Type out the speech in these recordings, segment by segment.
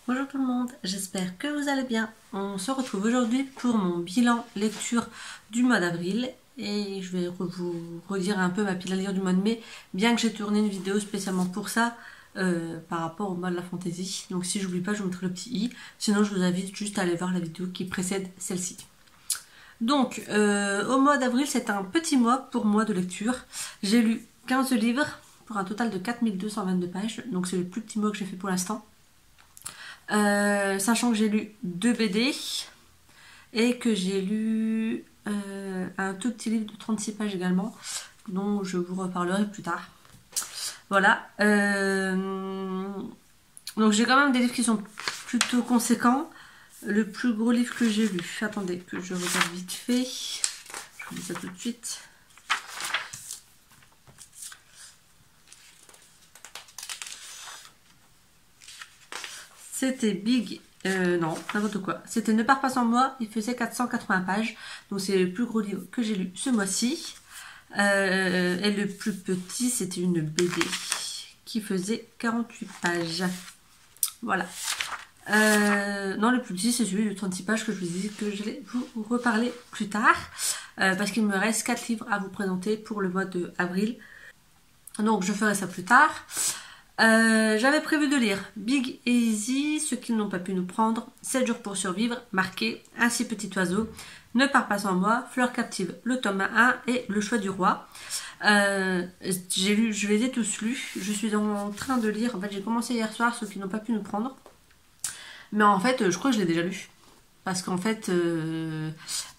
Bonjour tout le monde, j'espère que vous allez bien. On se retrouve aujourd'hui pour mon bilan lecture du mois d'avril et je vais vous redire un peu ma pile à lire du mois de mai, bien que j'ai tourné une vidéo spécialement pour ça par rapport au mois de la fantaisie. Donc si j'oublie pas, je vous mettrai le petit i, sinon je vous invite juste à aller voir la vidéo qui précède celle-ci. Donc au mois d'avril, c'est un petit mois pour moi de lecture. J'ai lu 15 livres pour un total de 4222 pages, donc c'est le plus petit mois que j'ai fait pour l'instant. Sachant que j'ai lu 2 BD et que j'ai lu un tout petit livre de 36 pages également, dont je vous reparlerai plus tard. Voilà. Donc j'ai quand même des livres qui sont plutôt conséquents. Le plus gros livre que j'ai lu, attendez que je regarde vite fait, je vous dis ça tout de suite. C'était Big, non, n'importe quoi. C'était Ne pars pas sans moi, il faisait 480 pages. Donc c'est le plus gros livre que j'ai lu ce mois-ci. Et le plus petit, c'était une BD qui faisait 48 pages. Voilà. Non, le plus petit, c'est celui de 36 pages que je vous dis que je vais vous reparler plus tard. Parce qu'il me reste 4 livres à vous présenter pour le mois d'avril. Donc je ferai ça plus tard. J'avais prévu de lire Big et Easy, ceux qui n'ont pas pu nous prendre, 7 jours pour survivre, Marqué, Ainsi petit oiseau, Ne pars pas sans moi, Fleur captive, le tome 1 et Le choix du roi. Je les ai tous lus, je suis en train de lire, en fait j'ai commencé hier soir, ceux qui n'ont pas pu nous prendre, mais en fait je crois que je l'ai déjà lu. Parce qu'en fait,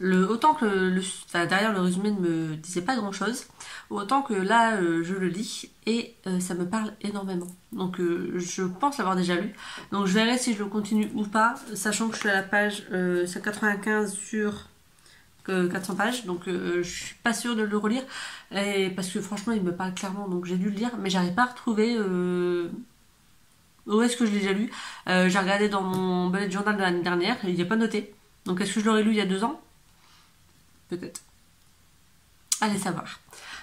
autant que derrière le résumé ne me disait pas grand chose, autant que là je le lis et ça me parle énormément. Donc je pense l'avoir déjà lu. Donc je verrai si je le continue ou pas, sachant que je suis à la page 195 sur 400 pages. Donc je suis pas sûre de le relire. Parce que franchement il me parle clairement, donc j'ai dû le lire, mais j'arrive pas à retrouver... Où est-ce que je l'ai déjà lu? J'ai regardé dans mon bullet journal de l'année dernière, il n'est pas noté. Donc est-ce que je l'aurais lu il y a 2 ans? Peut-être. Allez savoir.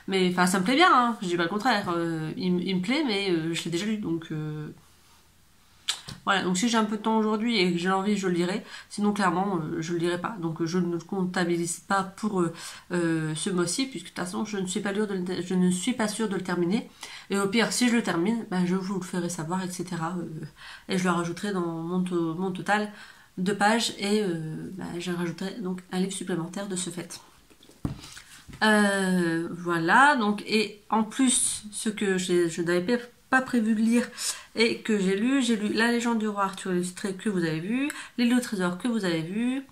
Mais enfin ça me plaît bien, hein. Je dis pas le contraire. Il me plaît, mais je l'ai déjà lu. Donc voilà, donc si j'ai un peu de temps aujourd'hui et que j'ai envie, je le lirai. Sinon clairement je le lirai pas. Donc je ne le comptabilise pas pour ce mois-ci, puisque de toute façon je ne suis pas sûre de le terminer. Et au pire, si je le termine, ben, je vous le ferai savoir, etc. Et je le rajouterai dans mon total de pages et ben, je rajouterai donc un livre supplémentaire de ce fait. Voilà, donc et en plus, ce que je n'avais pas prévu de lire et que j'ai lu La légende du roi Arthur illustré que vous avez vu, L'île au trésor que vous avez vu,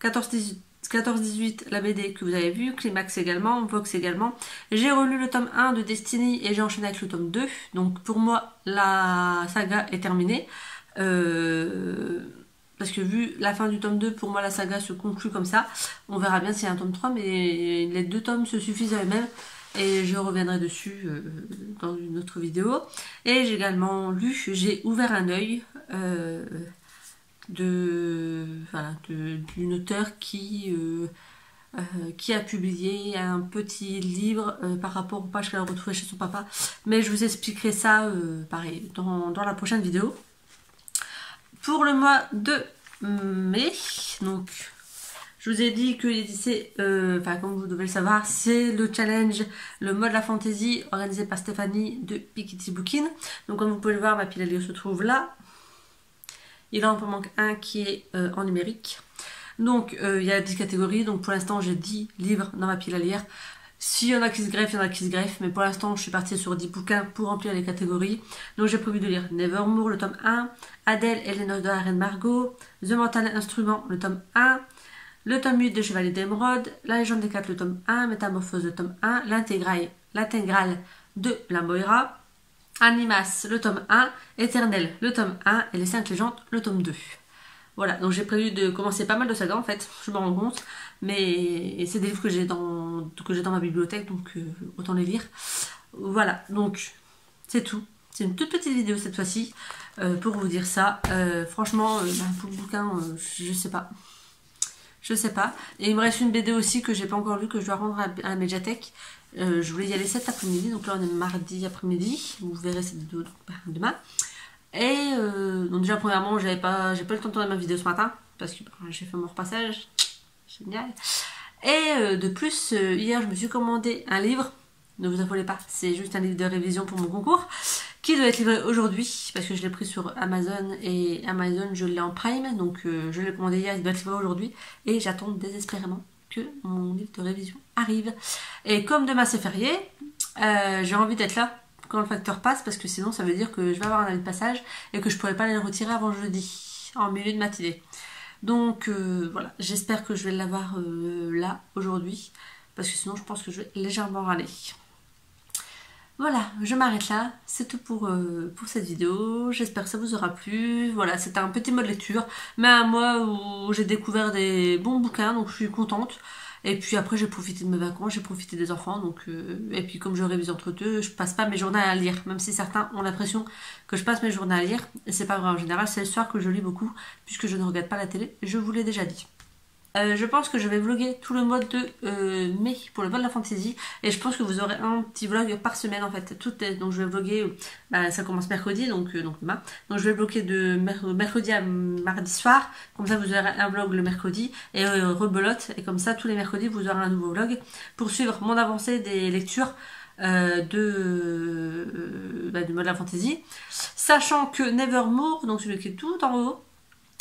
14-18 la BD que vous avez vu, Climax également, Vox également. J'ai relu le tome 1 de Destiny et j'ai enchaîné avec le tome 2. Donc pour moi la saga est terminée. Parce que vu la fin du tome 2, pour moi la saga se conclut comme ça. On verra bien s'il y a un tome 3, mais les 2 tomes se suffisent à eux-mêmes. Et je reviendrai dessus dans une autre vidéo. Et j'ai également lu, j'ai ouvert un œil d'une auteure qui a publié un petit livre par rapport aux pages qu'elle a retrouvées chez son papa. Mais je vous expliquerai ça pareil dans la prochaine vidéo. Pour le mois de mai, donc je vous ai dit que comme vous devez le savoir, c'est le challenge, le mois de la fantaisie organisé par Stéphanie de Piketty Bookin. Donc comme vous pouvez le voir, ma pile à lire se trouve là. Il en manque un qui est en numérique. Donc il y a 10 catégories, donc pour l'instant j'ai 10 livres dans ma pile à lire. S'il y en a qui se greffent, il y en a qui se greffent, mais pour l'instant je suis partie sur 10 bouquins pour remplir les catégories. Donc j'ai prévu de lire Nevermore, le tome 1, Adèle et les noces de la reine Margot, The Mental Instrument, le tome 1, le tome 8 de Chevalier d'Émeraude, La légende des 4, le tome 1, Métamorphose, le tome 1, l'intégrale de la Moira, Animas, le tome 1, Éternel, le tome 1 et Les 5 légendes, le tome 2. Voilà, donc j'ai prévu de commencer pas mal de sagas en fait, je me rends compte, mais c'est des livres que j'ai dans ma bibliothèque, donc autant les lire. Voilà, donc c'est tout. C'est une toute petite vidéo cette fois-ci pour vous dire ça. Franchement, pour le bouquin, je sais pas. Je sais pas. Et il me reste une BD aussi que j'ai pas encore lue, que je dois rendre à la médiathèque. Je voulais y aller cet après-midi, donc là on est mardi après-midi. Vous verrez cette vidéo demain. Donc déjà premièrement j'ai pas eu le temps de tourner ma vidéo ce matin parce que j'ai fait mon repassage, génial. Et de plus hier je me suis commandé un livre, ne vous affolez pas, c'est juste un livre de révision pour mon concours qui doit être livré aujourd'hui parce que je l'ai pris sur Amazon et Amazon je l'ai en Prime, donc je l'ai commandé hier, il doit être livré aujourd'hui et j'attends désespérément que mon livre de révision arrive. Et comme demain c'est férié, j'ai envie d'être là quand le facteur passe parce que sinon ça veut dire que je vais avoir un avis de passage et que je pourrai pas aller le retirer avant jeudi en milieu de matinée. Donc voilà, j'espère que je vais l'avoir là aujourd'hui parce que sinon je pense que je vais légèrement râler. Voilà, je m'arrête là, c'est tout pour cette vidéo, j'espère que ça vous aura plu. Voilà, c'était un petit mode lecture, mais un mois où j'ai découvert des bons bouquins, donc je suis contente. Et puis après j'ai profité de mes vacances, j'ai profité des enfants, donc et puis comme je révise entre deux, je passe pas mes journées à lire, même si certains ont l'impression que je passe mes journées à lire, et c'est pas vrai en général, c'est le soir que je lis beaucoup, puisque je ne regarde pas la télé, je vous l'ai déjà dit. Je pense que je vais vlogger tout le mois de mai pour le vol de la fantaisie et je pense que vous aurez un petit vlog par semaine en fait. Donc je vais vlogger, ça commence mercredi donc demain. Donc je vais vlogger de mercredi à mardi soir, comme ça vous aurez un vlog le mercredi et rebelote et comme ça tous les mercredis vous aurez un nouveau vlog pour suivre mon avancée des lectures du mode de la fantaisie. Sachant que Nevermore, donc celui qui est tout en haut,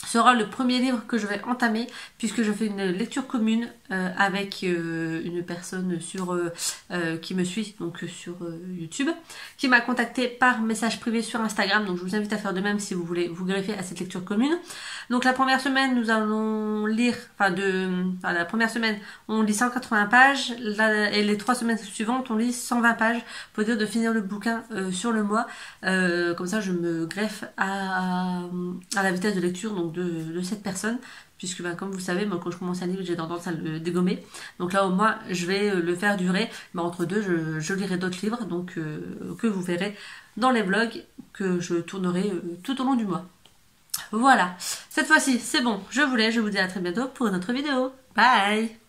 sera le premier livre que je vais entamer puisque je fais une lecture commune avec une personne qui me suit donc sur YouTube, qui m'a contacté par message privé sur Instagram, donc je vous invite à faire de même si vous voulez vous greffer à cette lecture commune. Donc la première semaine nous allons lire, la première semaine on lit 180 pages et les 3 semaines suivantes on lit 120 pages pour dire de finir le bouquin sur le mois, comme ça je me greffe à la vitesse de lecture donc de cette personne, puisque comme vous savez, moi quand je commence un livre j'ai tendance à le dégommer, donc là au moins je vais le faire durer, entre deux je lirai d'autres livres donc que vous verrez dans les vlogs que je tournerai tout au long du mois. Voilà, cette fois-ci c'est bon, je vous laisse, je vous dis à très bientôt pour une autre vidéo, bye.